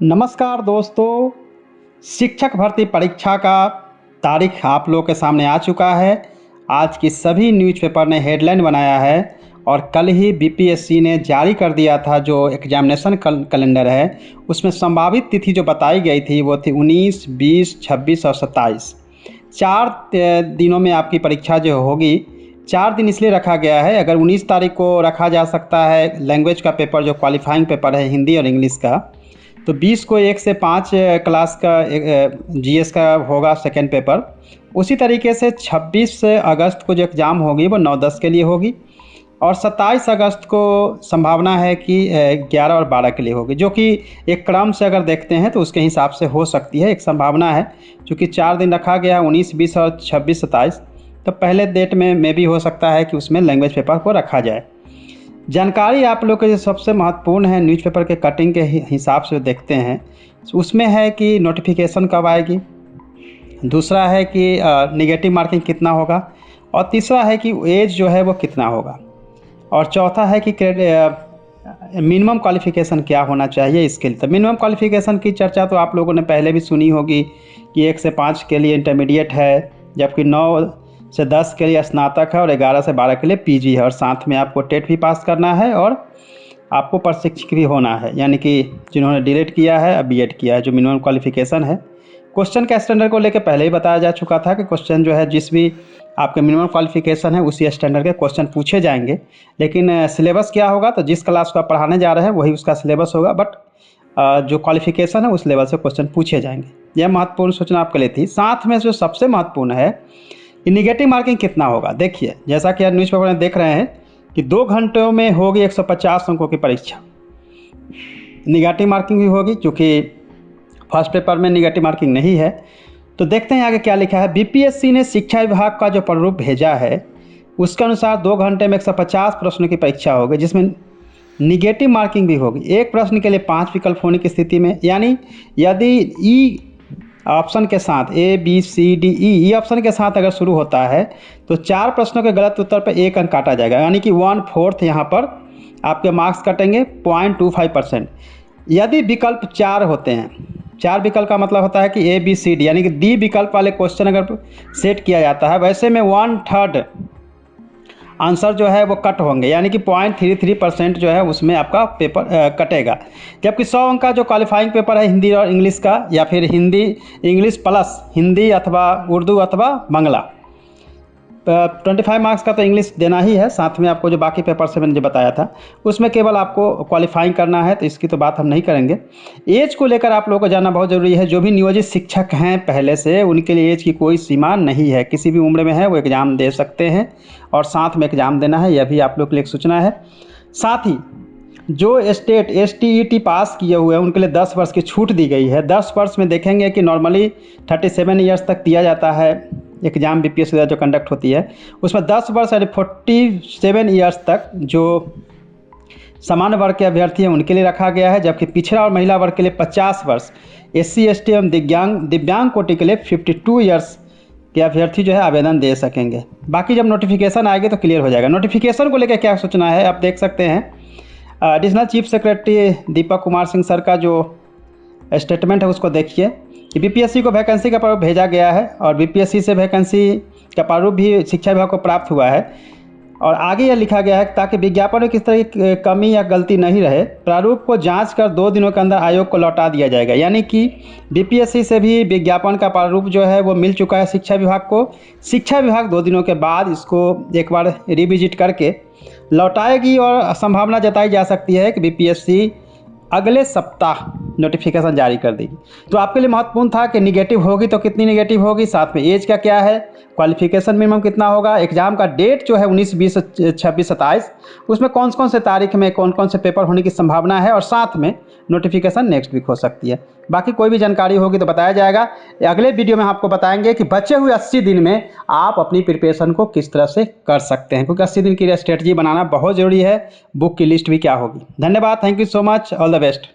नमस्कार दोस्तों, शिक्षक भर्ती परीक्षा का तारीख आप लोगों के सामने आ चुका है। आज की सभी न्यूज़पेपर ने हेडलाइन बनाया है और कल ही बीपीएससी ने जारी कर दिया था जो एग्जामिनेशन कैलेंडर है, उसमें संभावित तिथि जो बताई गई थी वो थी 19, 20, 26 और 27। 4 दिनों में आपकी परीक्षा जो होगी। 4 दिन इसलिए रखा गया है, अगर 19 तारीख को रखा जा सकता है लैंग्वेज का पेपर जो क्वालिफाइंग पेपर है हिंदी और इंग्लिश का, तो 20 को 1 से 5 क्लास का जीएस का होगा सेकेंड पेपर। उसी तरीके से 26 अगस्त को जो एग्ज़ाम होगी वो 9-10 के लिए होगी और 27 अगस्त को संभावना है कि 11 और 12 के लिए होगी, जो कि एक क्रम से अगर देखते हैं तो उसके हिसाब से हो सकती है। एक संभावना है क्योंकि 4 दिन रखा गया 19, 20 और 26, 27, तो पहले डेट में भी हो सकता है कि उसमें लैंग्वेज पेपर को रखा जाए। जानकारी आप लोग के जो सबसे महत्वपूर्ण है न्यूज़पेपर के कटिंग के हिसाब से देखते हैं, उसमें है कि नोटिफिकेशन कब आएगी, दूसरा है कि नेगेटिव मार्किंग कितना होगा और तीसरा है कि एज जो है वो कितना होगा और चौथा है कि मिनिमम क्वालिफ़िकेशन क्या होना चाहिए इसके लिए। तो मिनिमम क्वालिफ़िकेशन की चर्चा तो आप लोगों ने पहले भी सुनी होगी कि 1 से 5 के लिए इंटरमीडिएट है, जबकि 9 से 10 के लिए स्नातक है और 11 से 12 के लिए पीजी है और साथ में आपको टेट भी पास करना है और आपको प्रशिक्षक भी होना है, यानी कि जिन्होंने डीएलएड किया है और बीएड किया है, जो मिनिमम क्वालिफ़िकेशन है। क्वेश्चन का स्टैंडर्ड को लेकर पहले ही बताया जा चुका था कि क्वेश्चन जो है जिस भी आपके मिनिमम क्वालिफ़िकेशन है उसी स्टैंडर्ड के क्वेश्चन पूछे जाएंगे, लेकिन सिलेबस क्या होगा तो जिस क्लास को आप पढ़ाने जा रहे हैं वही उसका सिलेबस होगा, बट जो क्वालिफ़िकेशन है उस लेवल से क्वेश्चन पूछे जाएंगे। यह महत्वपूर्ण सूचना आपके लिए थी। साथ में जो सबसे महत्वपूर्ण है कि निगेटिव मार्किंग कितना होगा। देखिए, जैसा कि आप न्यूज़पेपर में देख रहे हैं कि 2 घंटों में होगी 150 अंकों की परीक्षा। निगेटिव मार्किंग भी होगी क्योंकि फर्स्ट पेपर में निगेटिव मार्किंग नहीं है। तो देखते हैं आगे क्या लिखा है। बीपीएससी ने शिक्षा विभाग का जो प्रारूप भेजा है उसके अनुसार 2 घंटे में 150 प्रश्नों की परीक्षा होगी, जिसमें निगेटिव मार्किंग भी होगी। एक प्रश्न के लिए 5 विकल्प होने की स्थिति में, यानी यदि ई ऑप्शन के साथ ABCDE ऑप्शन के साथ अगर शुरू होता है तो 4 प्रश्नों के गलत उत्तर पर 1 अंक काटा जाएगा, यानी कि 1/4 यहाँ पर आपके मार्क्स कटेंगे 0.25%। यदि विकल्प 4 होते हैं, 4 विकल्प का मतलब होता है कि ABCD यानी कि D विकल्प वाले क्वेश्चन अगर सेट किया जाता है, वैसे में 1/3 आंसर जो है वो कट होंगे, यानी कि 0.33% जो है उसमें आपका पेपर कटेगा। जबकि 100 अंक का जो क्वालिफाइंग पेपर है हिंदी और इंग्लिश का, या फिर हिंदी इंग्लिश प्लस हिंदी अथवा उर्दू अथवा बांग्ला, 25 मार्क्स का तो इंग्लिश देना ही है। साथ में आपको जो बाकी पेपर से मैंने जो बताया था उसमें केवल आपको क्वालिफाइंग करना है, तो इसकी तो बात हम नहीं करेंगे। एज को लेकर आप लोगों को जानना बहुत ज़रूरी है। जो भी नियोजित शिक्षक हैं पहले से, उनके लिए एज की कोई सीमा नहीं है, किसी भी उम्र में है वो एग्ज़ाम दे सकते हैं और साथ में एग्ज़ाम देना है, यह भी आप लोग के लिए एक सूचना है। साथ ही जो स्टेट STET पास किए हुए हैं उनके लिए 10 वर्ष की छूट दी गई है। 10 वर्ष में देखेंगे कि नॉर्मली 37 ईयर्स तक दिया जाता है एग्ज़ाम बीपीएससी जो कंडक्ट होती है, उसमें 10 वर्ष यानी 47 ईयर्स तक जो सामान्य वर्ग के अभ्यर्थी हैं उनके लिए रखा गया है, जबकि पिछड़ा और महिला वर्ग के लिए 50 वर्ष, SC ST एवं दिव्यांग कोटि के लिए 52 ईयर्स के अभ्यर्थी जो है आवेदन दे सकेंगे। बाकी जब नोटिफिकेशन आएगी तो क्लियर हो जाएगा। नोटिफिकेशन को लेकर क्या सूचना है आप देख सकते हैं। Additional chief secretary Deepak Kumar Singh sir का जो स्टेटमेंट है उसको देखिए कि बीपीएससी को वैकेंसी का प्रारूप भेजा गया है और बीपीएससी से वैकेंसी का प्रारूप भी शिक्षा विभाग को प्राप्त हुआ है और आगे यह लिखा गया है ताकि विज्ञापन में किस तरह की कमी या गलती नहीं रहे, प्रारूप को जांच कर 2 दिनों के अंदर आयोग को लौटा दिया जाएगा। यानी कि बीपीएससी से भी विज्ञापन का प्रारूप जो है वो मिल चुका है शिक्षा विभाग को। शिक्षा विभाग 2 दिनों के बाद इसको एक बार रिविजिट करके लौटाएगी और संभावना जताई जा सकती है कि बीपीएससी अगले सप्ताह नोटिफिकेशन जारी कर देगी। तो आपके लिए महत्वपूर्ण था कि निगेटिव होगी तो कितनी निगेटिव होगी, साथ में एज का क्या है, क्वालिफिकेशन मिनिमम कितना होगा, एग्जाम का डेट जो है 19, 20, 26, 27, उसमें कौन कौन से तारीख में कौन कौन से पेपर होने की संभावना है और साथ में नोटिफिकेशन नेक्स्ट वीक हो सकती है। बाकी कोई भी जानकारी होगी तो बताया जाएगा। अगले वीडियो में आपको बताएंगे कि बचे हुए 80 दिन में आप अपनी प्रिपरेशन को किस तरह से कर सकते हैं, क्योंकि 80 दिन की स्ट्रेटजी बनाना बहुत ज़रूरी है। बुक की लिस्ट भी क्या होगी। धन्यवाद, thank you so much, all the best.